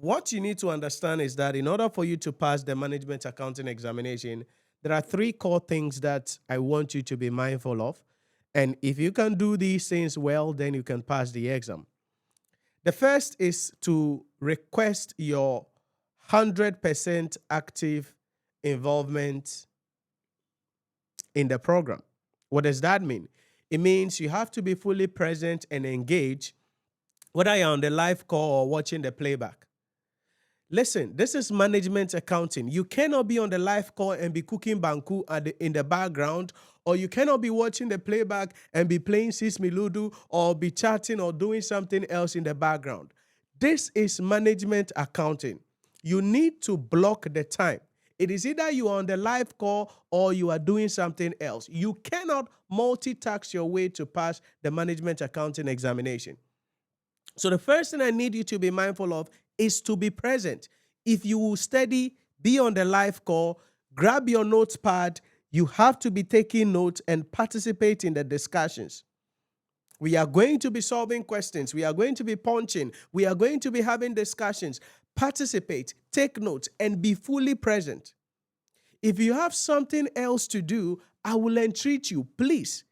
What you need to understand is that in order for you to pass the management accounting examination, there are three core things that I want you to be mindful of. And if you can do these things well, then you can pass the exam. The first is to request your 100% active involvement in the program. What does that mean? It means you have to be fully present and engaged, whether you're on the live call or watching the playback. Listen, this is management accounting. You cannot be on the live call and be cooking banku in the background, or you cannot be watching the playback and be playing Sismi Ludu or be chatting or doing something else in the background. This is management accounting. You need to block the time. It is either you are on the live call or you are doing something else. You cannot multitask your way to pass the management accounting examination. So the first thing I need you to be mindful of is to be present. If you will study, be on the live call, grab your notepad, you have to be taking notes and participate in the discussions. We are going to be solving questions. We are going to be punching. We are going to be having discussions. Participate, take notes, and be fully present. If you have something else to do, I will entreat you. Please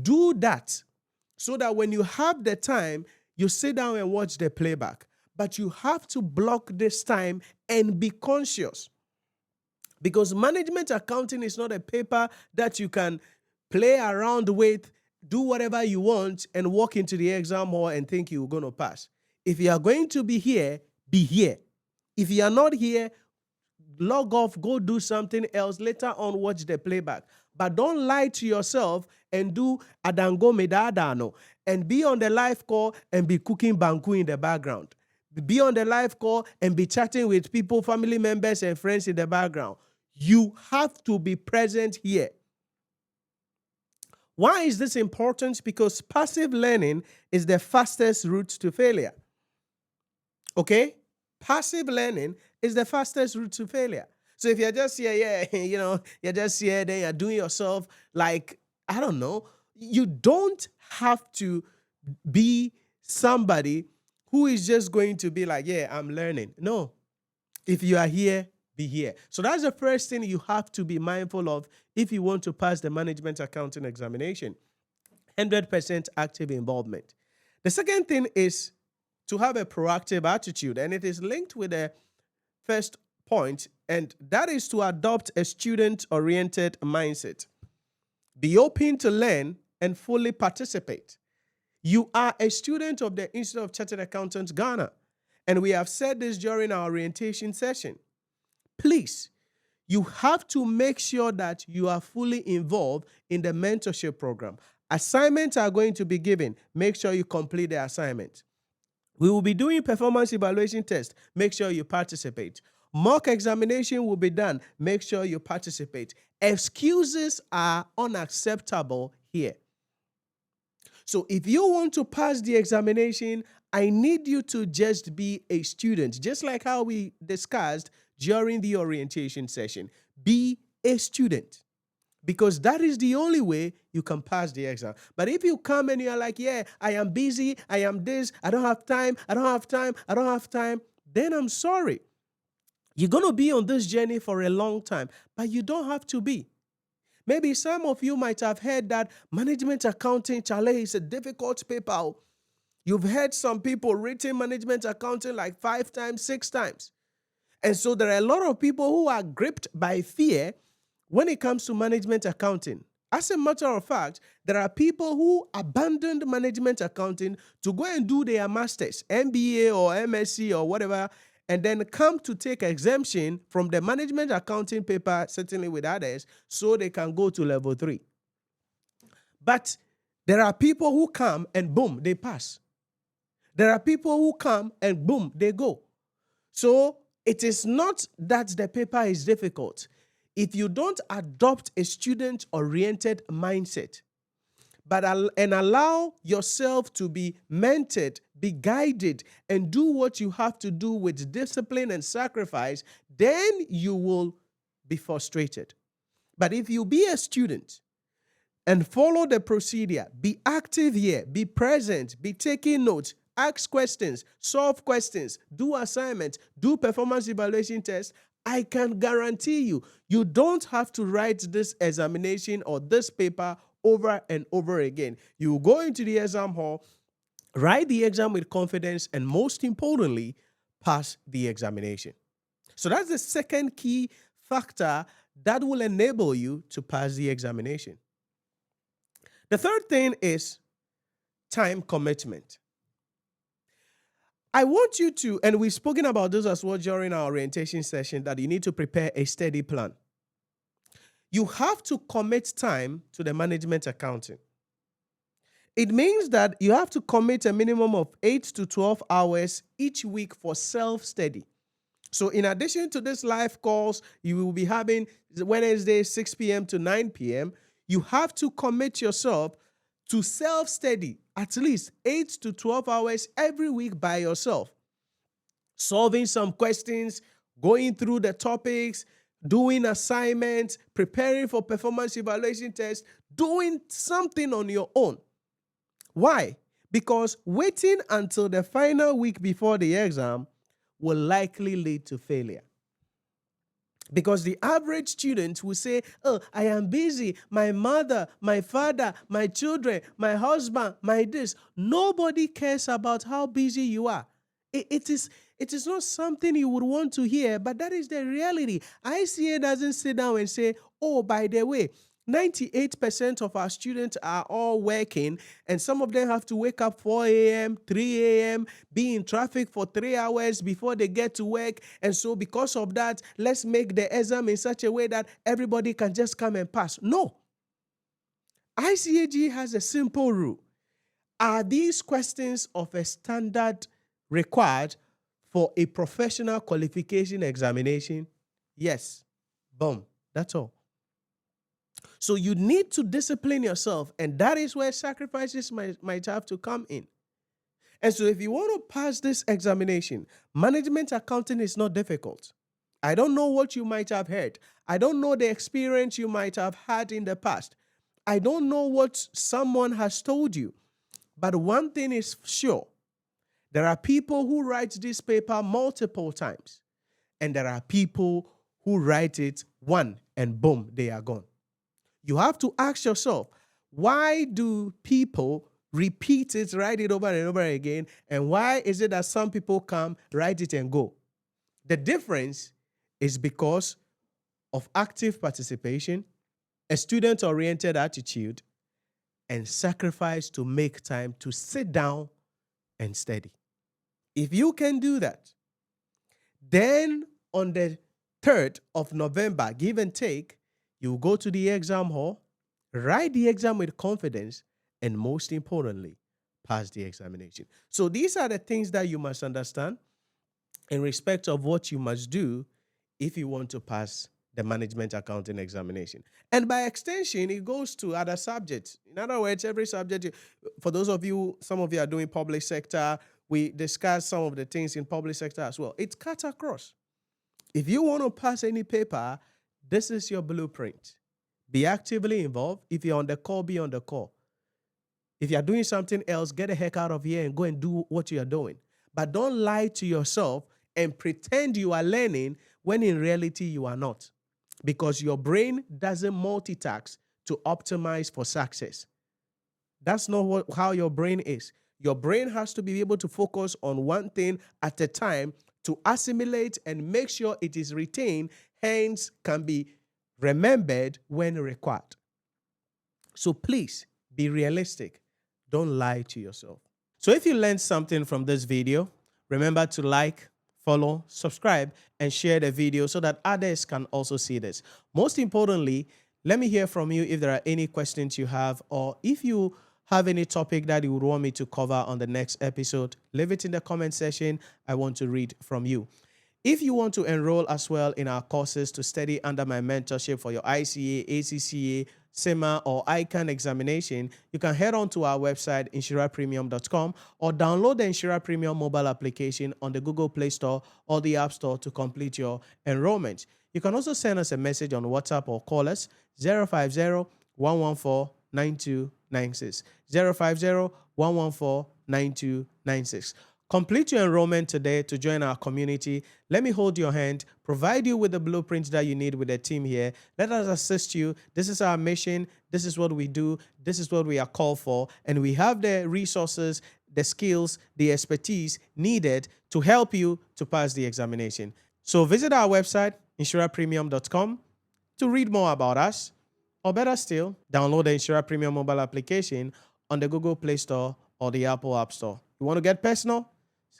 do that so that when you have the time, you sit down and watch the playback. But you have to block this time and be conscious. Because management accounting is not a paper that you can play around with, do whatever you want, and walk into the exam hall and think you're going to pass. If you are going to be here, be here. If you are not here, log off, go do something else. Later on, watch the playback. But don't lie to yourself and do adango medadano and be on the live call and be cooking banku in the background. Be on the live call and be chatting with people, family members, and friends in the background. You have to be present here. Why is this important? Because passive learning is the fastest route to failure. Okay? Passive learning is the fastest route to failure. So if you're just here, you're just here, then you're doing yourself like, I don't know, you don't have to be somebody who is just going to be like, I'm learning. No. If you are here, be here. So that's the first thing you have to be mindful of if you want to pass the management accounting examination. 100% active involvement. The second thing is to have a proactive attitude, and it is linked with the first point, and that is to adopt a student-oriented mindset. Be open to learn and fully participate. You are a student of the Institute of Chartered Accountants, Ghana, and we have said this during our orientation session. Please, you have to make sure that you are fully involved in the mentorship program. Assignments are going to be given. Make sure you complete the assignment. We will be doing performance evaluation tests. Make sure you participate. Mock examination will be done. Make sure you participate. Excuses are unacceptable here. So if you want to pass the examination, I need you to just be a student, just like how we discussed during the orientation session. Be a student, because that is the only way you can pass the exam. But if you come and you're like, I am busy, I am this, I don't have time, then I'm sorry. You're going to be on this journey for a long time, but you don't have to be. Maybe some of you might have heard that management accounting, Chale, is a difficult paper. You've heard some people written management accounting like 5 times, 6 times. And so there are a lot of people who are gripped by fear when it comes to management accounting. As a matter of fact, there are people who abandoned management accounting to go and do their masters, MBA or MSc or whatever, and then come to take exemption from the management accounting paper, certainly with others, so they can go to level 3. But there are people who come and boom, they pass. There are people who come and boom, they go. So it is not that the paper is difficult. If you don't adopt a student-oriented mindset, and allow yourself to be mentored, be guided, and do what you have to do with discipline and sacrifice, then you will be frustrated. But if you be a student and follow the procedure, be active here, be present, be taking notes, ask questions, solve questions, do assignments, do performance evaluation tests, I can guarantee you, you don't have to write this examination or this paper over and over again. You go into the exam hall, write the exam with confidence, and most importantly, pass the examination. So that's the second key factor that will enable you to pass the examination. The third thing is time commitment. I want you to, and we've spoken about this as well during our orientation session, that you need to prepare a study plan. You have to commit time to the management accounting. It means that you have to commit a minimum of 8 to 12 hours each week for self-study. So in addition to this live calls, you will be having Wednesday, 6 p.m. to 9 p.m., you have to commit yourself to self-study at least 8 to 12 hours every week by yourself. Solving some questions, going through the topics, doing assignments, preparing for performance evaluation tests, doing something on your own. Why? Because waiting until the final week before the exam will likely lead to failure. Because the average student will say, oh, I am busy. My mother, my father, my children, my husband, my this. Nobody cares about how busy you are. It is not something you would want to hear, but that is the reality. ICA doesn't sit down and say, oh, by the way, 98% of our students are all working, and some of them have to wake up 4 a.m., 3 a.m., be in traffic for 3 hours before they get to work. And so because of that, let's make the exam in such a way that everybody can just come and pass. No. ICAG has a simple rule. Are these questions of a standard required for a professional qualification examination? Yes. Boom. That's all. So you need to discipline yourself, and that is where sacrifices might have to come in. And so if you want to pass this examination, management accounting is not difficult. I don't know what you might have heard. I don't know the experience you might have had in the past. I don't know what someone has told you. But one thing is sure. There are people who write this paper multiple times, and there are people who write it one and boom, they are gone. You have to ask yourself, why do people repeat it, write it over and over again, and why is it that some people come, write it and go? The difference is because of active participation, a student-oriented attitude, and sacrifice to make time to sit down and study. If you can do that, then on the 3rd of November, give and take, you go to the exam hall, write the exam with confidence, and most importantly, pass the examination. So these are the things that you must understand in respect of what you must do if you want to pass the management accounting examination. And by extension, it goes to other subjects. In other words, every subject, for those of you, some of you are doing public sector, we discuss some of the things in public sector as well. It's cut across. If you want to pass any paper, this is your blueprint. Be actively involved. If you're on the call, be on the call. If you're doing something else, get the heck out of here and go and do what you are doing. But don't lie to yourself and pretend you are learning when in reality you are not. Because your brain doesn't multitask to optimize for success. That's not how your brain is. Your brain has to be able to focus on one thing at a time to assimilate and make sure it is retained, hence can be remembered when required. So please be realistic. Don't lie to yourself. So if you learned something from this video, remember to like, follow, subscribe, and share the video so that others can also see this. Most importantly, let me hear from you if there are any questions you have, or if you have any topic that you would want me to cover on the next episode, leave it in the comment section. I want to read from you. If you want to enroll as well in our courses to study under my mentorship for your ICA, ACCA, CIMA, or ICAG examination, you can head on to our website, NhyiraPremium.com, or download the Nhyira Premium mobile application on the Google Play Store or the App Store to complete your enrollment. You can also send us a message on WhatsApp or call us 050-114-9296. 050-114-9296. 9296. Complete your enrollment today to join our community. Let me hold your hand, provide you with the blueprints that you need with the team here. Let us assist you. This is our mission. This is what we do. This is what we are called for. And we have the resources, the skills, the expertise needed to help you to pass the examination. So visit our website, NhyiraPremium.com, to read more about us. Or better still, download the Nhyira Premium mobile application on the Google Play Store or the Apple App Store. You want to get personal?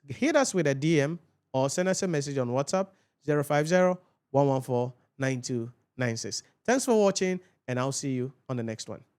Hit us with a DM or send us a message on WhatsApp 050-114-9296. Thanks for watching, and I'll see you on the next one.